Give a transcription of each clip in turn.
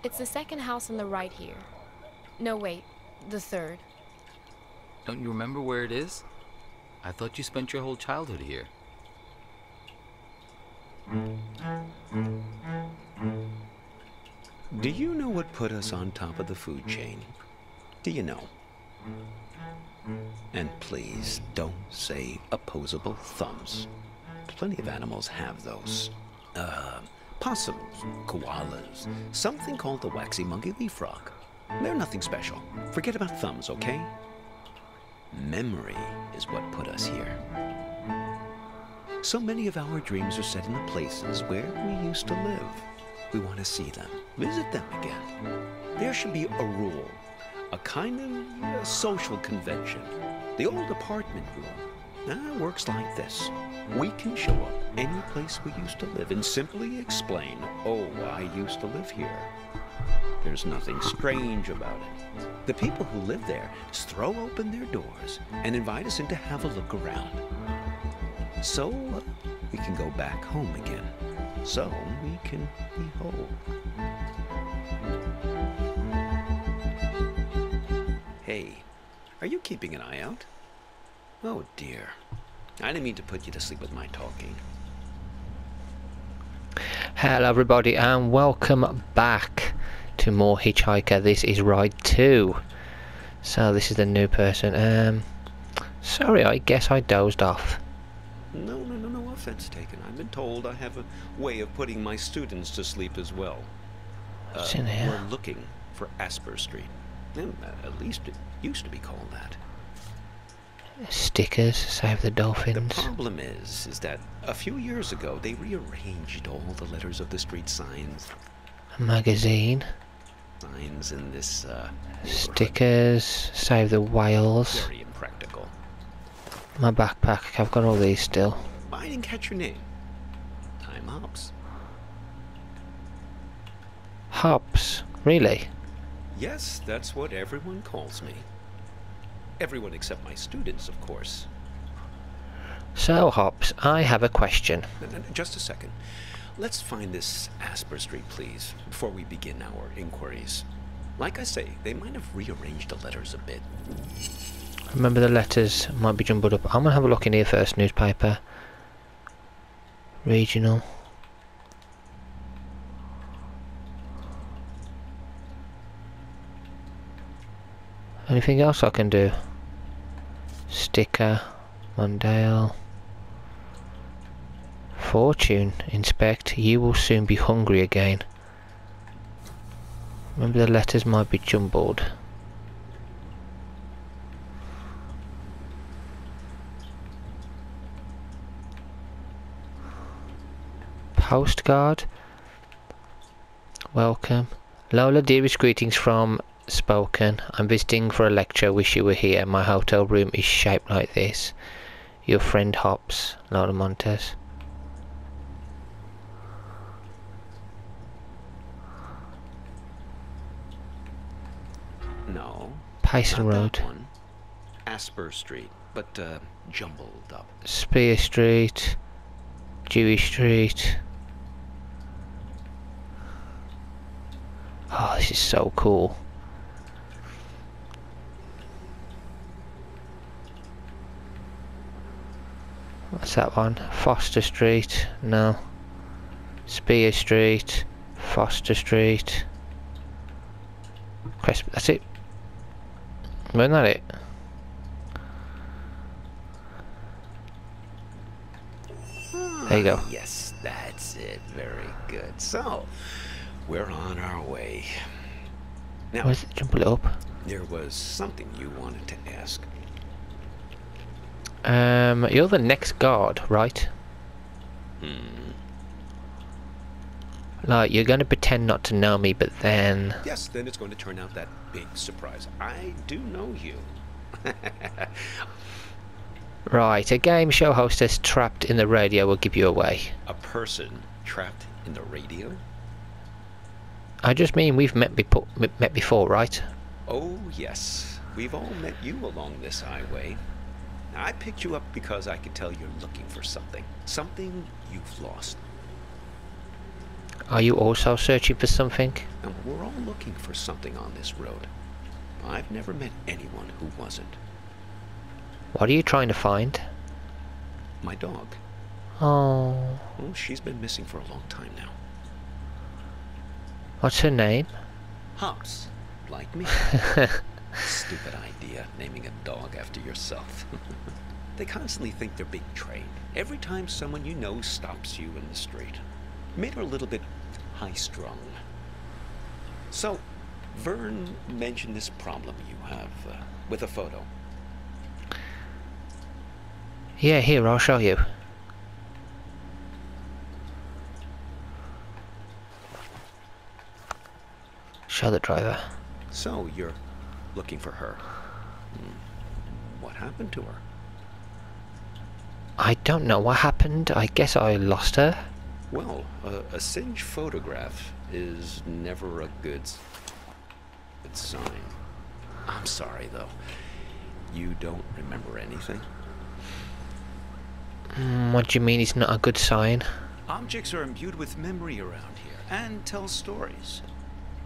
It's the second house on the right here. No, wait, the third. Don't you remember where it is? I thought you spent your whole childhood here. Do you know what put us on top of the food chain? Do you know? And please, don't say opposable thumbs. Plenty of animals have those. Possums, koalas, something called the waxy monkey leaf frog. They're nothing special. Forget about thumbs, okay? Memory is what put us here. So many of our dreams are set in the places where we used to live. We want to see them, visit them again. There should be a rule, a kind of social convention. The old apartment rule works like this. We can show up any place we used to live and simply explain, oh, I used to live here. There's nothing strange about it. The people who live there just throw open their doors and invite us in to have a look around. So we can go back home again. So we can be whole. Hey, are you keeping an eye out? Oh dear. I didn't mean to put you to sleep with my talking. Hello everybody and welcome back to more Hitchhiker. This is ride 2. So this is the new person. Sorry, I guess I dozed off. No offense taken. I've been told I have a way of putting my students to sleep as well. What's in here? We're looking for Asper Street. At least it used to be called that. Stickers, save the dolphins. The problem is that a few years ago they rearranged all the letters of the street signs. A magazine. Signs in this Stickers, save the whales. Very impractical. My backpack, I've got all these still. I didn't catch your name. Time Hops. Hops? Really? Yes, that's what everyone calls me. Everyone except my students, of course. So, Hops, I have a question. Just a second. Let's find this Asper Street, please, before we begin our inquiries. Like I say, they might have rearranged the letters a bit. Remember the letters might be jumbled up. I'm going to have a look in here first. Newspaper. Regional. Anything else I can do? Sticker. Mondale. Fortune. Inspect. You will soon be hungry again. Remember the letters might be jumbled. Postcard. Welcome. Lola, dearest greetings from Spoken. I'm visiting for a lecture. Wish you were here. My hotel room is shaped like this. Your friend Hops. Lola Montes. No. Payson Road. That one. Asper Street, but jumbled up. Spear Street. Dewey Street. Oh, this is so cool. What's that one? Foster Street. No. Spear Street. Foster Street. Cresp. That's it. Wasn't that it? There you go. Yes, that's it. Very good. So, we're on our way. Now, Where's it? Jump it up. there was something you wanted to ask. You're the next guard, right? Like, you're going to pretend not to know me, but then... Yes, then it's going to turn out that big surprise. I do know you. Right, a game show hostess trapped in the radio will give you away. A person trapped in the radio? I just mean we've met before, right? Oh, yes. We've all met you along this highway. Now, I picked you up because I could tell you're looking for something. Something you've lost. Are you also searching for something? Now, we're all looking for something on this road. I've never met anyone who wasn't. What are you trying to find? My dog. Oh. Well, she's been missing for a long time now. What's her name? Hops. Like me. Stupid idea, naming a dog after yourself. They constantly think they're being trained. Every time someone you know stops you in the street. Made her a little bit high-strung. So, Vern mentioned this problem you have with a photo. Yeah, here, I'll show you. Show the driver. So, you're looking for her. What happened to her? I don't know what happened. I guess I lost her. Well, a singed photograph is never a good sign. I'm sorry, though. You don't remember anything? What do you mean it's not a good sign? Objects are imbued with memory around here, and tell stories.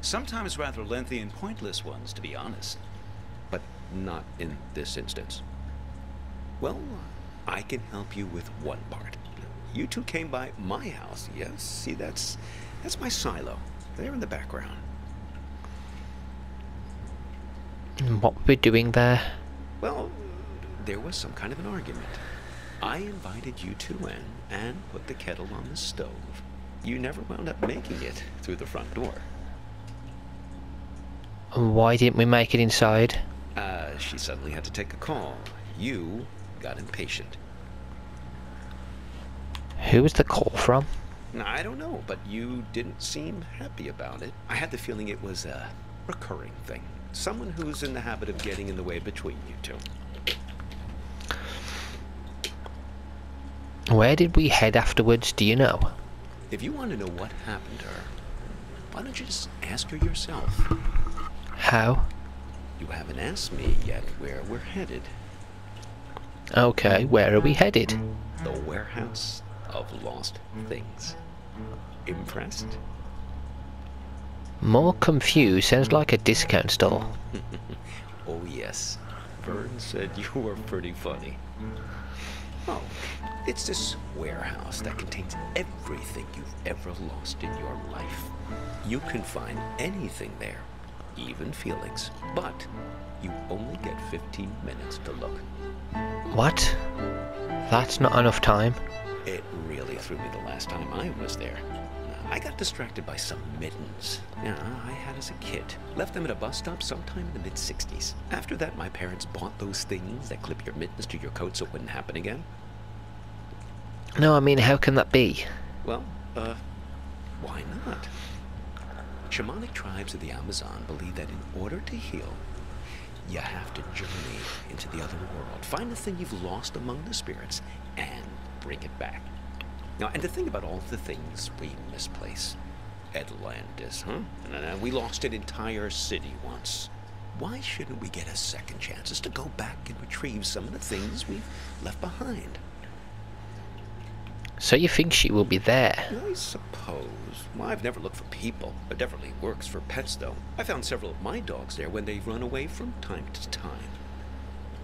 Sometimes rather lengthy and pointless ones, to be honest. But not in this instance. Well, I can help you with one part. You two came by my house, yes? See, that's my silo. There in the background. What were we doing there? Well, there was some kind of an argument. I invited you two in and put the kettle on the stove. You never wound up making it through the front door. Why didn't we make it inside? She suddenly had to take a call. You got impatient. Who was the call from? I don't know, but you didn't seem happy about it. I had the feeling it was a recurring thing. Someone who's in the habit of getting in the way between you two. Where did we head afterwards, do you know? If you want to know what happened to her, why don't you just ask her yourself? How? You haven't asked me yet where we're headed. Okay, where are we headed? The warehouse of lost things. Impressed? More confused, sounds like a discount store. Oh yes, Vern said you were pretty funny. Oh, it's this warehouse that contains everything you've ever lost in your life. You can find anything there, even feelings, but you only get 15 minutes to look. What? That's not enough time. It really threw me the last time I was there. I got distracted by some mittens. Yeah, I had as a kid. Left them at a bus stop sometime in the mid-60s. After that, my parents bought those things that clip your mittens to your coat so it wouldn't happen again. No, I mean, how can that be? Well, why not? Shamanic tribes of the Amazon believe that in order to heal, you have to journey into the other world, find the thing you've lost among the spirits, and bring it back. Now, and to think about all the things we misplace. Atlantis, huh? And we lost an entire city once. Why shouldn't we get a second chance to go back and retrieve some of the things we've left behind? So you think she will be there? I suppose. Well, I've never looked for people. It definitely works for pets, though. I found several of my dogs there when they've run away from time to time.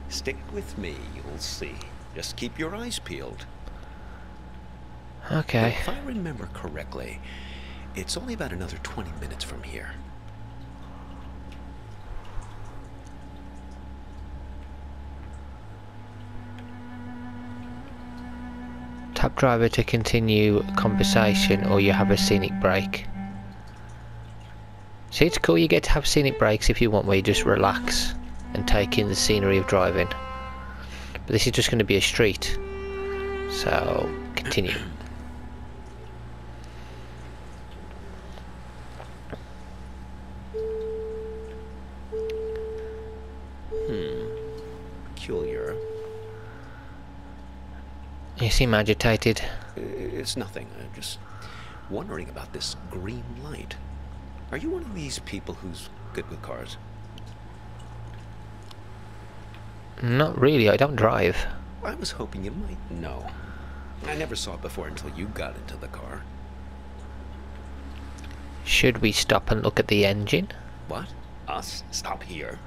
Stick with me, you'll see. Just keep your eyes peeled. Okay. If I remember correctly, it's only about another 20 minutes from here. Tap driver to continue conversation, or you have a scenic break. See, it's cool, you get to have scenic breaks if you want, where you just relax and take in the scenery of driving. But this is just going to be a street. So, continue. Peculiar. You seem agitated. It's nothing. I'm just wondering about this green light. Are you one of these people who's good with cars? Not really, I don't drive. I was hoping you might know. I never saw it before until you got into the car. Should we stop and look at the engine? What? Us? Stop here?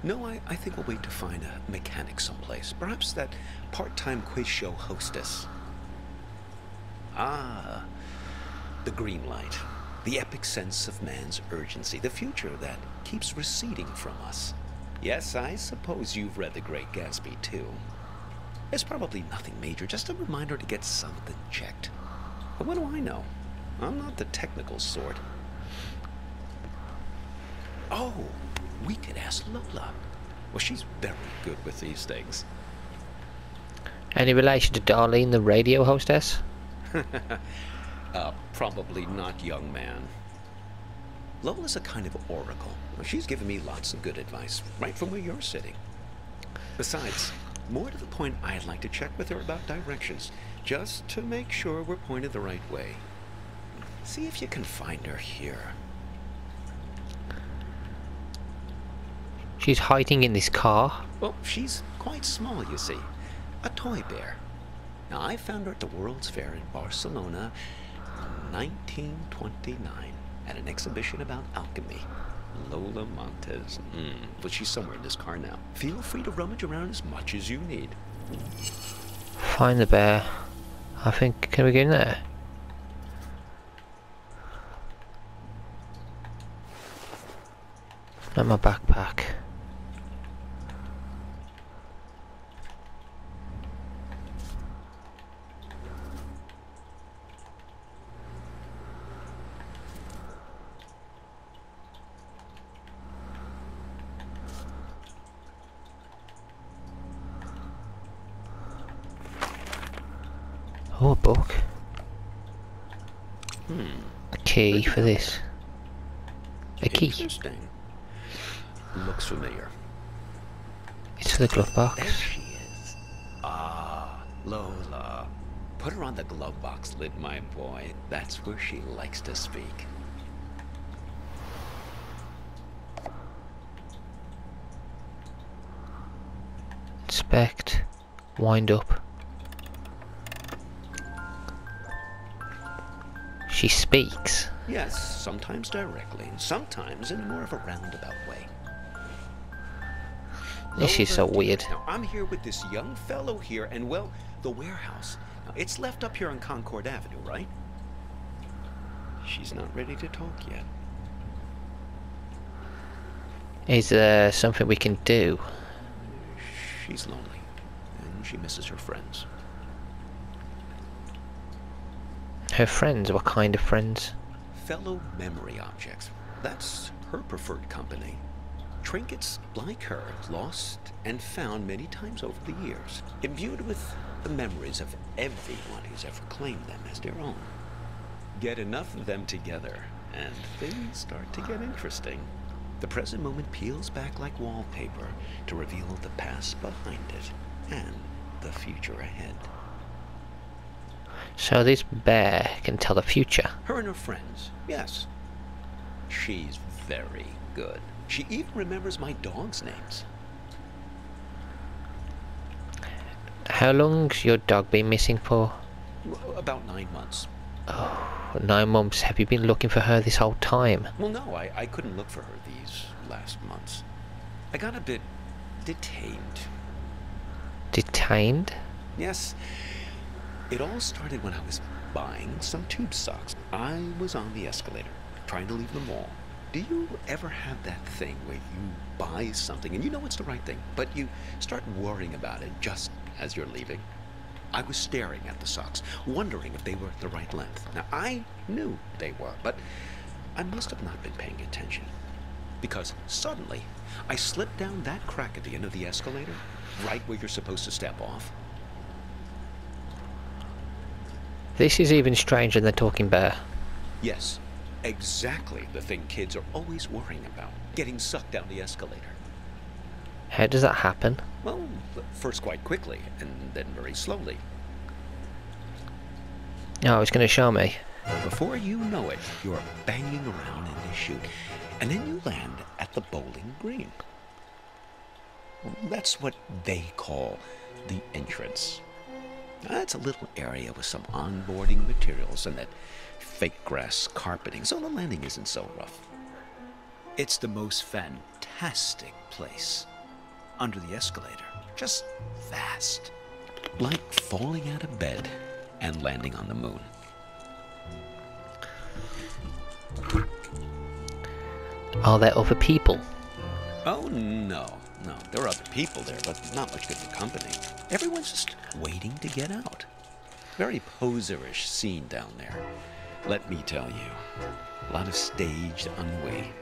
No, I think we'll wait to find a mechanic someplace. Perhaps that part-time quiz show hostess. Ah, the green light. The epic sense of man's urgency. The future that keeps receding from us. Yes, I suppose you've read The Great Gatsby, too. It's probably nothing major, just a reminder to get something checked. But what do I know? I'm not the technical sort. Oh, we could ask Lola. Well, she's very good with these things. Any relation to Darlene, the radio hostess? Probably not, young man. Lola's a kind of oracle. Well, she's given me lots of good advice, right from where you're sitting. Besides, more to the point, I'd like to check with her about directions, just to make sure we're pointed the right way. See if you can find her here. She's hiding in this car. Well, she's quite small, you see. A toy bear. Now, I found her at the World's Fair in Barcelona in 1929 at an exhibition about alchemy. Lola Montez. But she's somewhere in this car now. Feel free to rummage around as much as you need. Find the bear. I think, can we get in there? Not my backpack. Oh, a book. A key for this. A key. Interesting. Looks familiar. It's for the glove There box. she is. Ah, Lola. Put her on the glove box lid, my boy. That's where she likes to speak. Inspect. Wind up. She speaks. Yes, sometimes directly, sometimes in more of a roundabout way. This is so Lola, weird. Now, I'm here with this young fellow here, and well, the warehouse. Now, it's left up here on Concord Avenue, right? She's not ready to talk yet. Is there something we can do? She's lonely, and she misses her friends. Her friends? What kind of friends? Fellow memory objects. That's her preferred company. Trinkets like her, lost and found many times over the years, imbued with the memories of everyone who's ever claimed them as their own. Get enough of them together, and things start to get interesting. The present moment peels back like wallpaper to reveal the past behind it and the future ahead. So this bear can tell the future. Her and her friends, yes. She's very good. She even remembers my dog's names. How long's your dog been missing for? About 9 months. Oh, 9 months. Have you been looking for her this whole time? Well, no, I couldn't look for her these last months. I got a bit detained. Detained? Yes. It all started when I was buying some tube socks. I was on the escalator, trying to leave the mall. Do you ever have that thing where you buy something and you know it's the right thing, but you start worrying about it just as you're leaving? I was staring at the socks, wondering if they were the right length. Now, I knew they were, but I must have not been paying attention. Because suddenly, I slipped down that crack at the end of the escalator, right where you're supposed to step off. This is even stranger than the talking bear. Yes, exactly the thing kids are always worrying about, getting sucked down the escalator. How does that happen? Well, first quite quickly, and then very slowly. Oh, it's going to show me. Before you know it, you're banging around in this chute, and then you land at the bowling green. That's what they call the entrance. That's a little area with some onboarding materials and that fake grass carpeting, so the landing isn't so rough. It's the most fantastic place. Under the escalator, just vast. Like falling out of bed and landing on the moon. Are there other people? Oh, no. There are other people there, but not much good for company. Everyone's just waiting to get out. Very poserish scene down there. Let me tell you. A lot of staged ennui.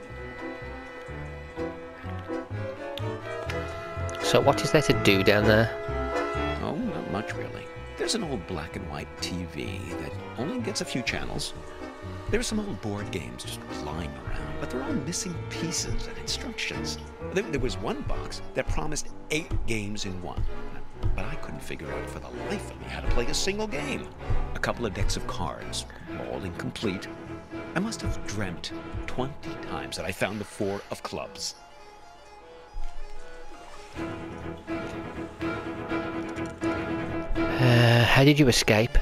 So what is there to do down there? Oh, not much really. There's an old black and white TV that only gets a few channels. There's some old board games just lying around, but they're all missing pieces and instructions. There was one box that promised 8 games in one, but I couldn't figure out for the life of me how to play a single game. A couple of decks of cards, all incomplete. I must have dreamt 20 times that I found the 4 of clubs. How did you escape?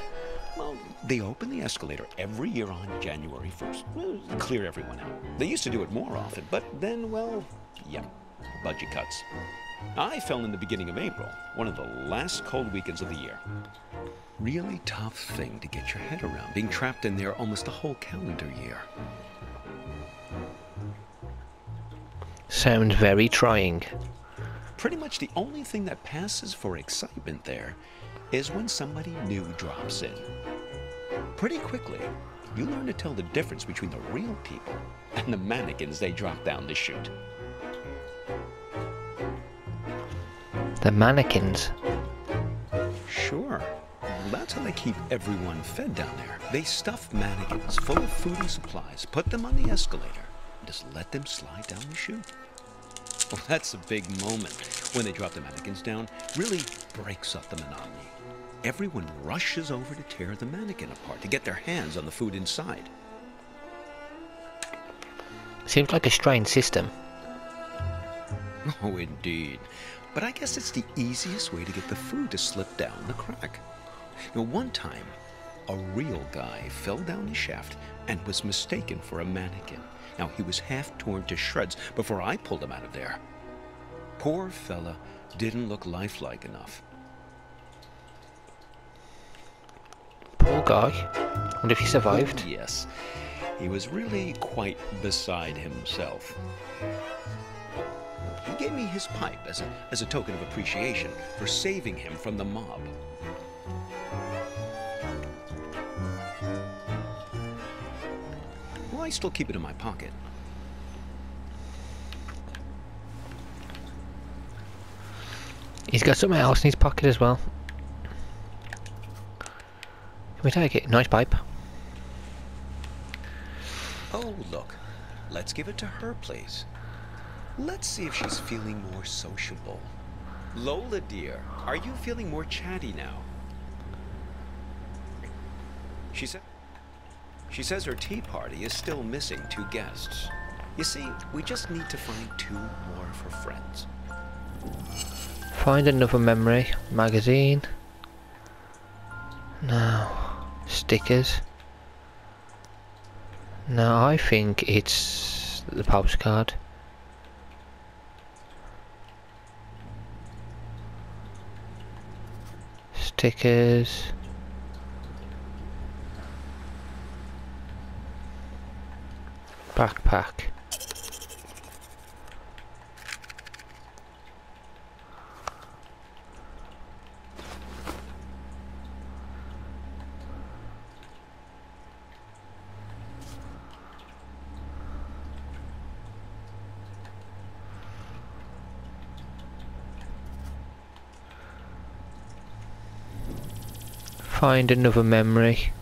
Well, they open the escalator every year on January 1st. Well, clear everyone out. They used to do it more often, but then, well, yeah, budget cuts. I fell in the beginning of April, one of the last cold weekends of the year. Really tough thing to get your head around, being trapped in there almost a whole calendar year. Sounds very trying. Pretty much the only thing that passes for excitement there is when somebody new drops in. Pretty quickly, you learn to tell the difference between the real people and the mannequins they drop down the chute. The mannequins? Sure. That's how they keep everyone fed down there. They stuff mannequins full of food and supplies, put them on the escalator, and just let them slide down the chute. Well, that's a big moment when they drop the mannequins down. Really breaks up the monotony. Everyone rushes over to tear the mannequin apart to get their hands on the food inside. Seems like a strange system. Oh, indeed. But I guess it's the easiest way to get the food to slip down the crack. Now, one time, a real guy fell down the shaft and was mistaken for a mannequin. Now, he was half torn to shreds before I pulled him out of there. Poor fella didn't look lifelike enough. Poor guy. Wonder if he survived. Oh, yes. He was really quite beside himself. He gave me his pipe as a token of appreciation for saving him from the mob. Well, I still keep it in my pocket. He's got something else in his pocket as well. Can we take it? Nice pipe. Oh, look. Let's give it to her, please. Let's see if she's feeling more sociable. Lola, dear, are you feeling more chatty now? She says her tea party is still missing 2 guests. You see, we just need to find 2 more of her friends. Find another memory. Magazine. No. Stickers. No, I think it's the postcard. Stickers. Backpack. Find another memory.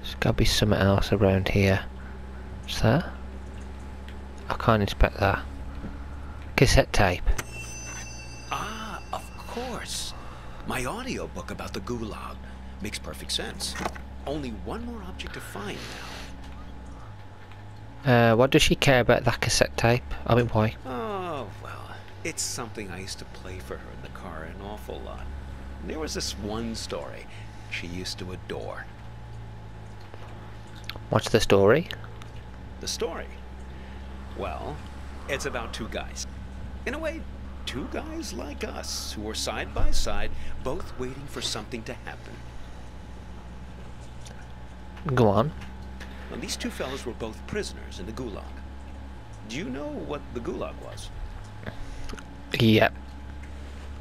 There's gotta be something else around here. What's that? I can't inspect that. Cassette tape. Ah, of course. My audiobook about the Gulag. Makes perfect sense. Only one more object to find now. What does she care about that cassette tape? I mean, why? Oh, well, it's something I used to play for her in the car an awful lot. There was this one story. she used to adore. What's the story? The story? Well, it's about two guys. In a way, two guys like us who are side by side, both waiting for something to happen. Go on. Now, these two fellows were both prisoners in the Gulag. Do you know what the Gulag was? Yep.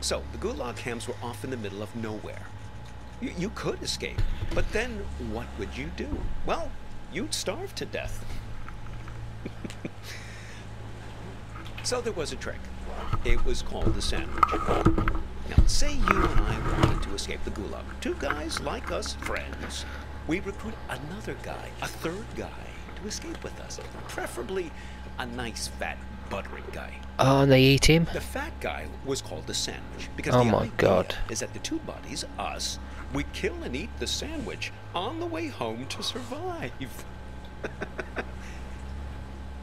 So, the Gulag camps were off in the middle of nowhere. You could escape, but then what would you do? Well, you'd starve to death. So there was a trick. It was called the sandwich. Now, say you and I wanted to escape the Gulag. Two guys like us, friends. We recruit another guy, a third guy, to escape with us. Preferably a nice, fat, buttery guy. Oh, and they eat him? The fat guy was called the sandwich because Oh the my idea God. is that the two buddies, us, we kill and eat the sandwich on the way home to survive.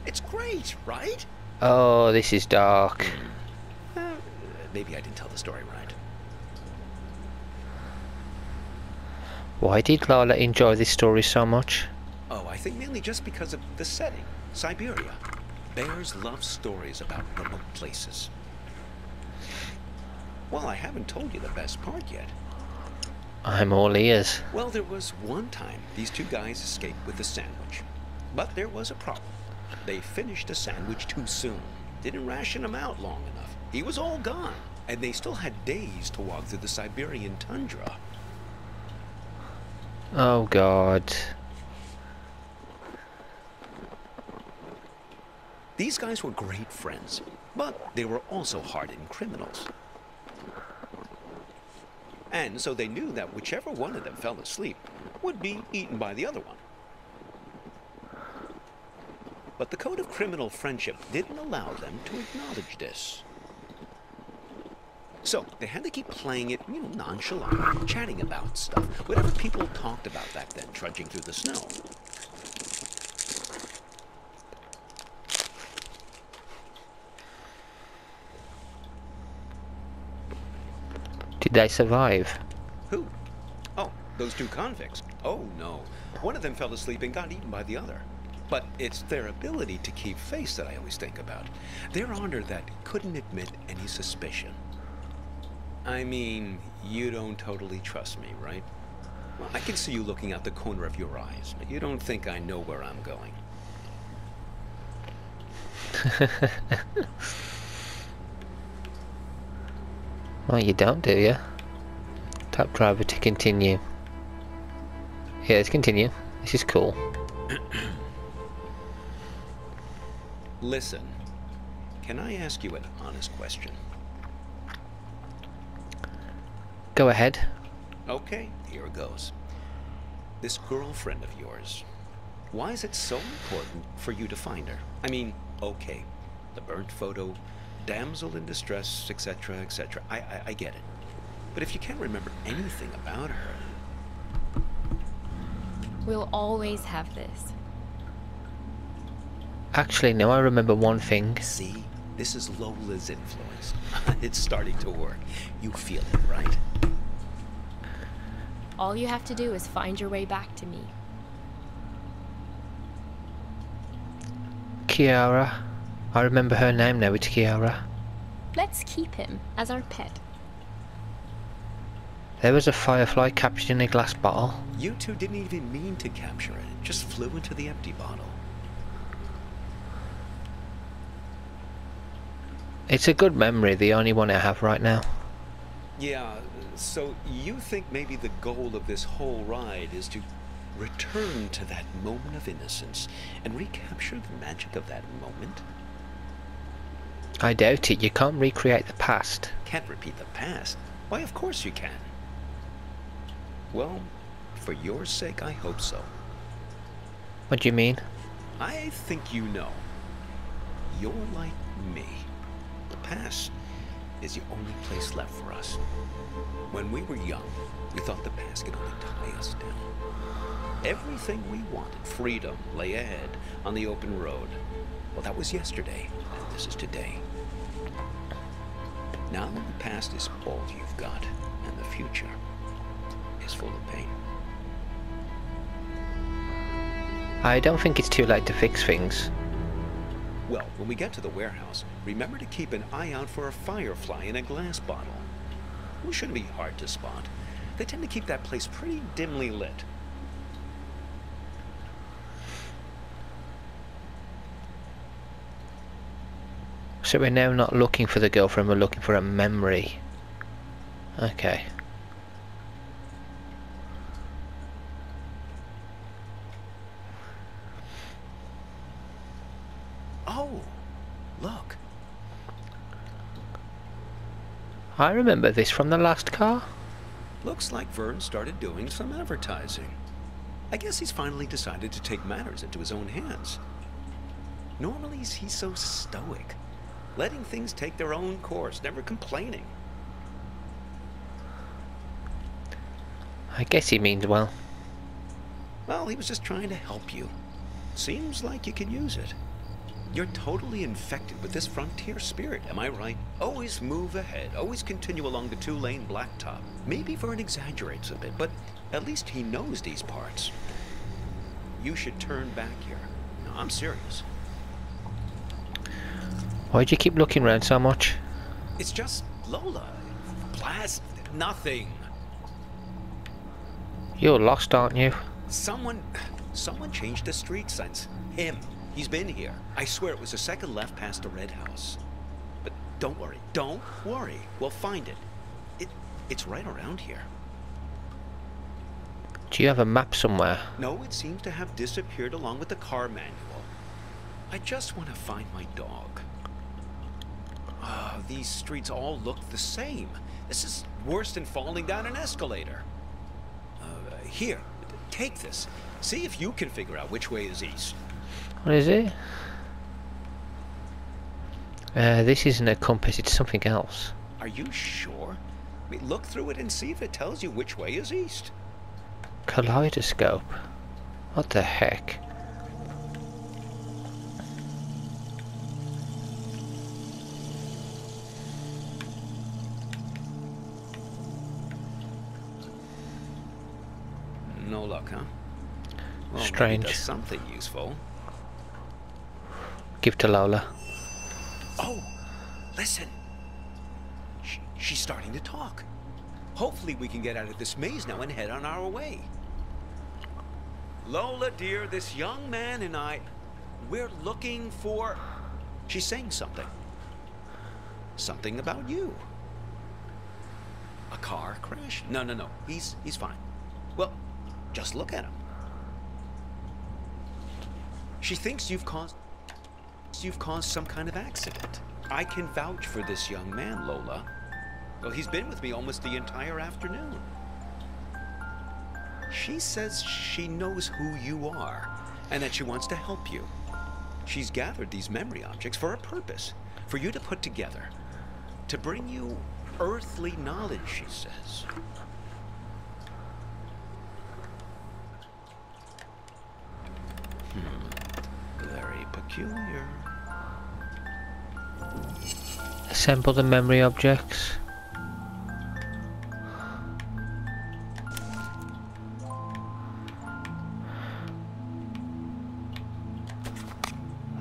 It's great, right? Oh, this is dark. Maybe I didn't tell the story right. Why did Lala enjoy this story so much? Oh, I think mainly just because of the setting. Siberia. Bears love stories about remote places. Well, I haven't told you the best part yet. I'm all ears. Well, there was one time these two guys escaped with a sandwich. But there was a problem. They finished the sandwich too soon. Didn't ration him out long enough. He was all gone. And they still had days to walk through the Siberian tundra. Oh God. These guys were great friends, but they were also hardened criminals. And so they knew that whichever one of them fell asleep would be eaten by the other one. But the code of criminal friendship didn't allow them to acknowledge this. So they had to keep playing it, nonchalant, chatting about stuff, whatever people talked about back then, trudging through the snow. Did they survive? Who? Oh, those two convicts. Oh, no. One of them fell asleep and got eaten by the other. But it's their ability to keep face that I always think about. Their honor that couldn't admit any suspicion. I mean, you don't totally trust me, right? Well, I can see you looking out the corner of your eyes, but you don't think I know where I'm going. Well, you don't, do you? Tap driver to continue. Yeah, let's continue. This is cool. Listen, can I ask you an honest question? Go ahead. Okay, here goes. This girlfriend of yours, why is it so important for you to find her? I mean, okay, the burnt photo, damsel in distress, etc., etc. I get it. But if you can't remember anything about her... We'll always have this. Actually, no, I remember one thing. See? This is Lola's influence. It's starting to work. You feel it, right? All you have to do is find your way back to me. Kiara. I remember her name now, it's Kiara. Let's keep him as our pet. There was a firefly captured in a glass bottle. You two didn't even mean to capture it. It just flew into the empty bottle. It's a good memory, the only one I have right now. Yeah, so you think maybe the goal of this whole ride is to return to that moment of innocence and recapture the magic of that moment? I doubt it, you can't recreate the past. Can't repeat the past? Why, of course you can. Well, for your sake, I hope so. What do you mean? I think you know. You're like me. The past is the only place left for us. When we were young, we thought the past could only tie us down. Everything we wanted, freedom, lay ahead on the open road. Well, that was yesterday, and this is today. Now the past is all you've got, and the future is is full of pain. I don't think it's too late to fix things. Well, when we get to the warehouse, remember to keep an eye out for a firefly in a glass bottle. It shouldn't be hard to spot. They tend to keep that place pretty dimly lit. So we're now not looking for the girlfriend, we're looking for a memory. Okay. Oh, look. I remember this from the last car. Looks like Vern started doing some advertising. I guess he's finally decided to take matters into his own hands. Normally he's so stoic, letting things take their own course, never complaining. I guess he means well. Well, he was just trying to help you. Seems like you could use it. You're totally infected with this frontier spirit, am I right? Always move ahead, always continue along the two-lane blacktop. Maybe Vern exaggerates a bit, but at least he knows these parts. You should turn back here. No, I'm serious. Why'd you keep looking around so much? It's just Lola. Blast nothing. You're lost, aren't you? Someone changed the street signs. Him. He's been here. I swear it was the second left past the red house. But don't worry. Don't worry. We'll find it. It's right around here. Do you have a map somewhere? No, it seems to have disappeared along with the car manual. I just want to find my dog. These streets all look the same. This is worse than falling down an escalator. Here, take this. See if you can figure out which way is east. What is it? This isn't a compass, it's something else. Are you sure? I mean, look through it and see if it tells you which way is east. Kaleidoscope? What the heck? No luck, huh? Well, Strange. maybe that's something useful. Give to Lola. Oh, listen. She's starting to talk. Hopefully we can get out of this maze now and head on our way. Lola, dear, this young man and I, we're looking for... She's saying something. Something about you. A car crash? No. He's fine. Well, just look at him. She thinks you've caused some kind of accident. I can vouch for this young man, Lola. Well, he's been with me almost the entire afternoon. She says she knows who you are and that she wants to help you. She's gathered these memory objects for a purpose, for you to put together, to bring you earthly knowledge, she says. Very peculiar. Assemble the memory objects.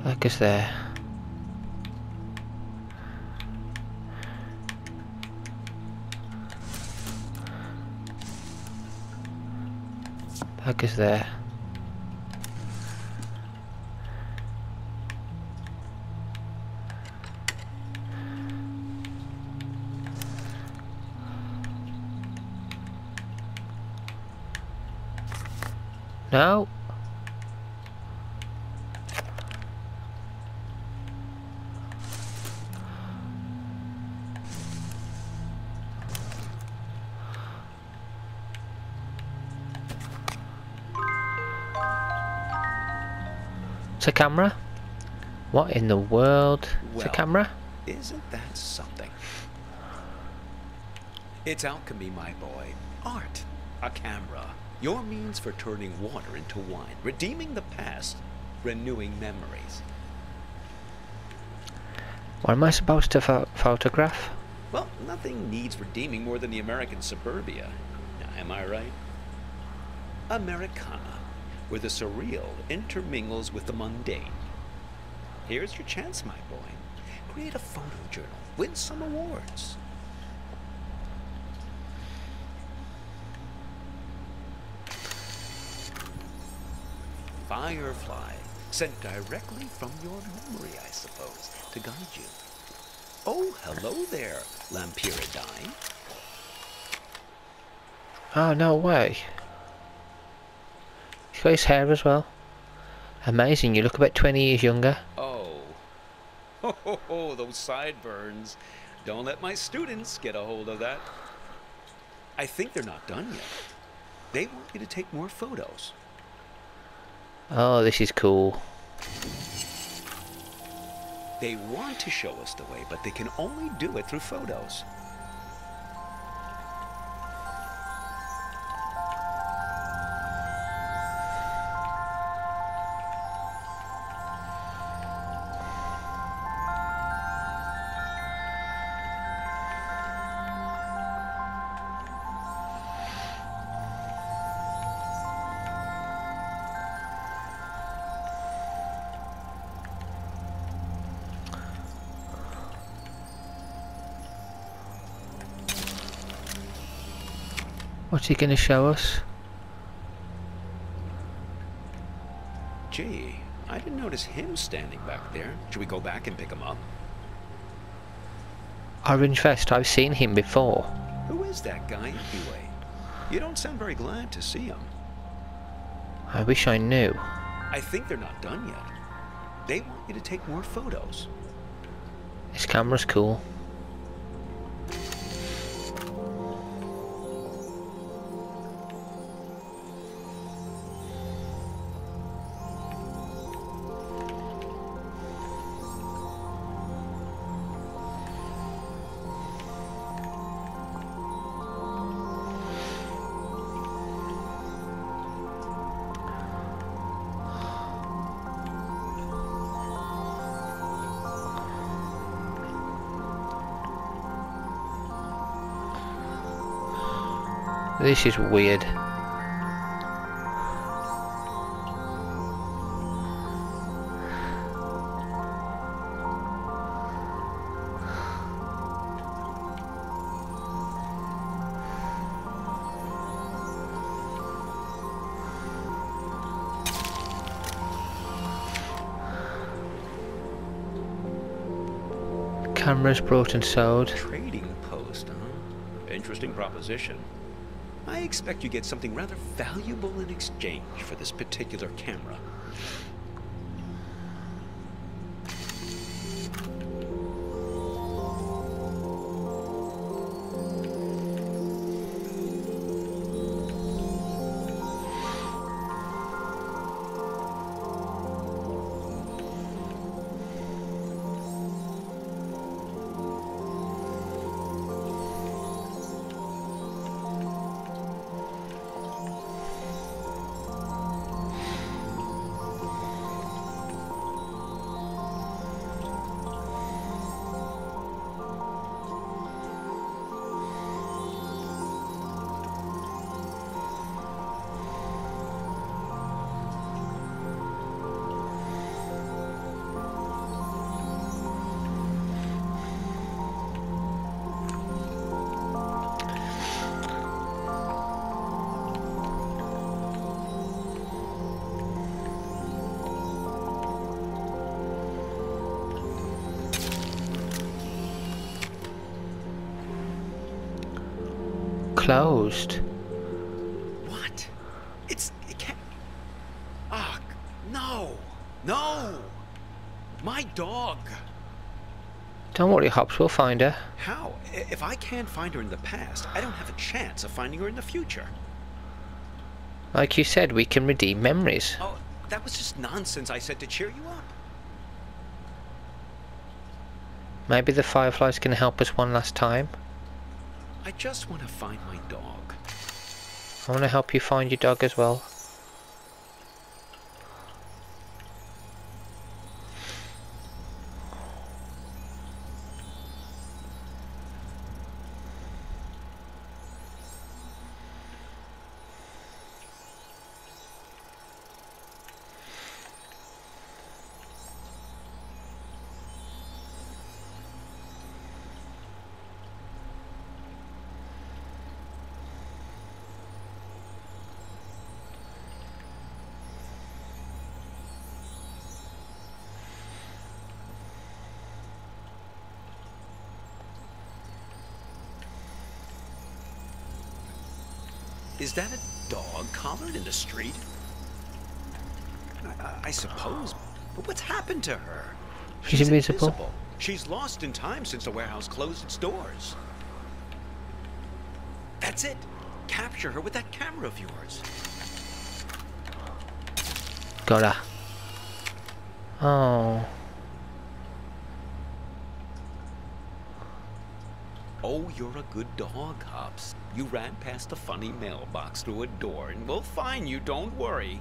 Focus there. Focus there. No. It's a camera? What in the world? It's a Well, camera? Isn't that something? It's alchemy, my boy. Art. A camera. Your means for turning water into wine, redeeming the past, renewing memories. What am I supposed to photograph? Well, nothing needs redeeming more than the American suburbia. Am I right? Americana, where the surreal intermingles with the mundane. Here's your chance, my boy. Create a photo journal. Win some awards. Firefly, sent directly from your memory, I suppose, to guide you. Oh, hello there, Lampiridine. Oh, no way. He's got his hair as well. Amazing, you look about 20 years younger. Oh. Ho, those sideburns. Don't let my students get a hold of that. I think they're not done yet. They want you to take more photos. Oh, this is cool. They want to show us the way, but they can only do it through photos. What's he going to show us? Gee, I didn't notice him standing back there. Should we go back and pick him up? Orange vest, I've seen him before. Who is that guy anyway? You don't sound very glad to see him. I wish I knew. I think they're not done yet. They want you to take more photos. This camera's cool. This is weird. Cameras brought and sold. Trading post, huh? Interesting proposition. I expect you get something rather valuable in exchange for this particular camera. Closed. What? It can't... Ah, no! No! My dog! Don't worry, Hops, we'll find her. How? If I can't find her in the past, I don't have a chance of finding her in the future. Like you said, we can redeem memories. Oh, that was just nonsense I said to cheer you up. Maybe the Fireflies can help us one last time. I just want to find my dog. I want to help you find your dog as well. Is that a dog collared in the street? I suppose. But what's happened to her? She's invisible. She's lost in time since the warehouse closed its doors. That's it. Capture her with that camera of yours. Got her. Oh. Oh, you're a good dog, Hops. You ran past a funny mailbox through a door, and we'll find you, don't worry.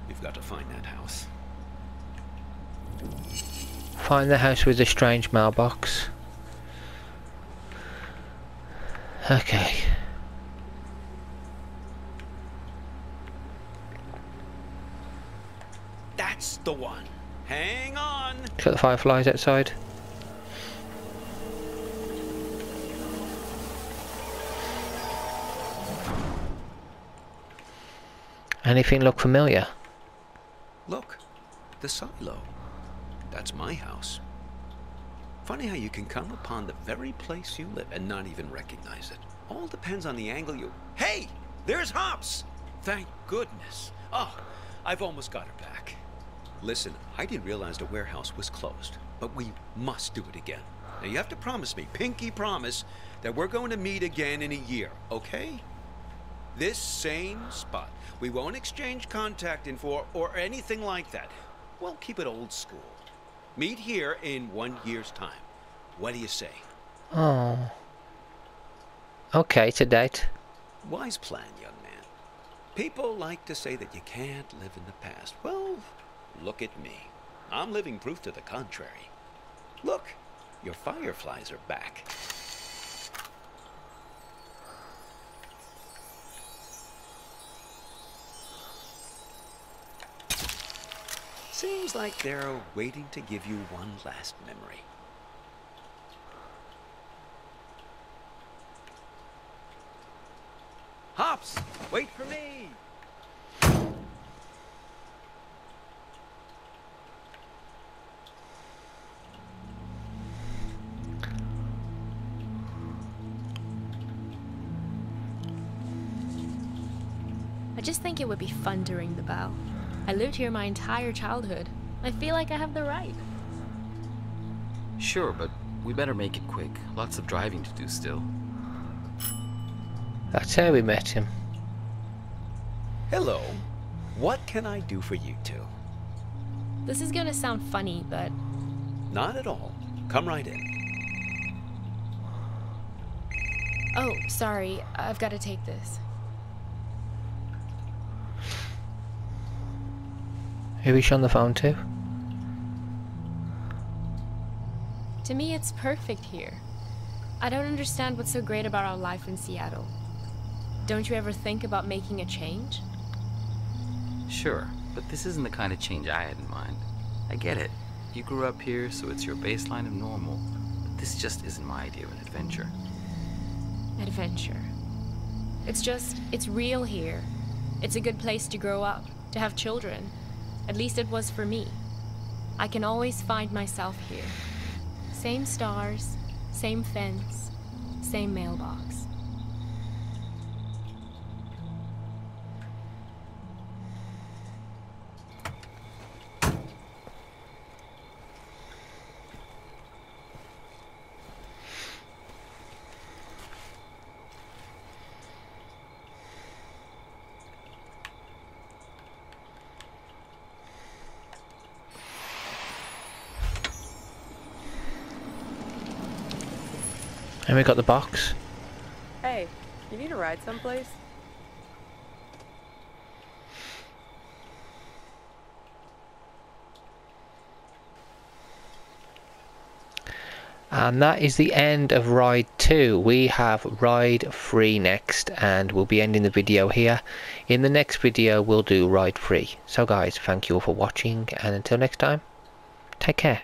You've got to find that house. Find the house with the strange mailbox. Okay. That's the one. Hang on. Got the fireflies outside. Anything look familiar? Look, the silo. That's my house. Funny how you can come upon the very place you live and not even recognize it. All depends on the angle you... Hey! There's Hops! Thank goodness. Oh, I've almost got her back. Listen, I didn't realize the warehouse was closed, but we must do it again. Now you have to promise me, pinky promise, that we're going to meet again in a year, okay? This same spot. We won't exchange contact info or anything like that. We'll keep it old school. Meet here in 1 year's time. What do you say? Oh. Okay, to date. Wise plan, young man. People like to say that you can't live in the past. Well, look at me. I'm living proof to the contrary. Look, your fireflies are back. Seems like they're waiting to give you one last memory. Hops, wait for me! I just think it would be fun to ring the bell. I lived here my entire childhood. I feel like I have the right. Sure, but we better make it quick. Lots of driving to do still. That's how we met him. Hello. What can I do for you two? This is gonna sound funny, but... Not at all. Come right in. Oh, sorry. I've got to take this. Who is she on the phone to? To me, it's perfect here. I don't understand what's so great about our life in Seattle. Don't you ever think about making a change? Sure, but this isn't the kind of change I had in mind. I get it. You grew up here, so it's your baseline of normal. But this just isn't my idea of an adventure. Adventure. It's real here. It's a good place to grow up, to have children. At least it was for me. I can always find myself here. Same stars, same fence, same mailbox. And we got the box. Hey, you need a ride someplace? And that is the end of ride 2. We have ride 3 next, and we'll be ending the video here. In the next video we'll do ride 3. So guys, thank you all for watching, and until next time, take care.